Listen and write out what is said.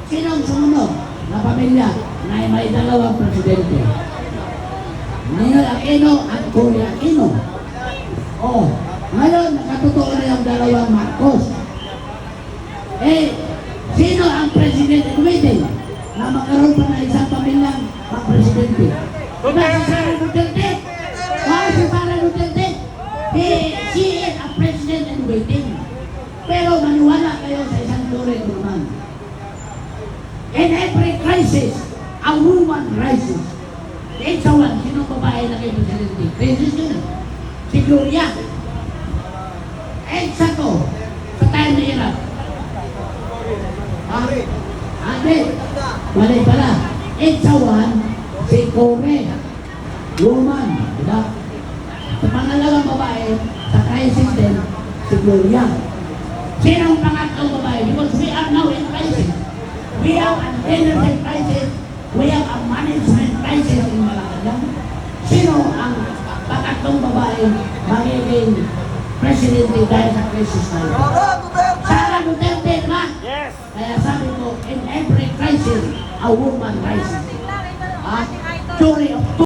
Sinong sumunod na pamilya na may dalawang presidente? Ninoy Aquino at Cory Aquino. Oh, ngayon nakatotoo na yung dalawang Marcos. Sino ang presidente waiting na magkaroon pa na isang pamilyang presidente? Diba si Sara Duterte? Si Sara Duterte? She is a president in waiting. Pero maniwala kayo sa isang teory naman. In every crisis, a woman rises. Sa one, sino babae na kay presidente? Crisis yun. Si Gloria. Sa to, sa tayo na hirap. Ate, walay pala. Sa one, si Cory. Woman. Diba? Sa pangalawang babae, sa crisis din, si Gloria. Sino ang pangatlong babae? Because we are now in crisis. We have an energy crisis. We have a management crisis in Malacanang. Sino ang pangatlong babae magiging presidente dahil sa crisis na ito? Sara Duterte, diba? Yes. Kaya sabi ko, in every crisis, a woman rises. Story of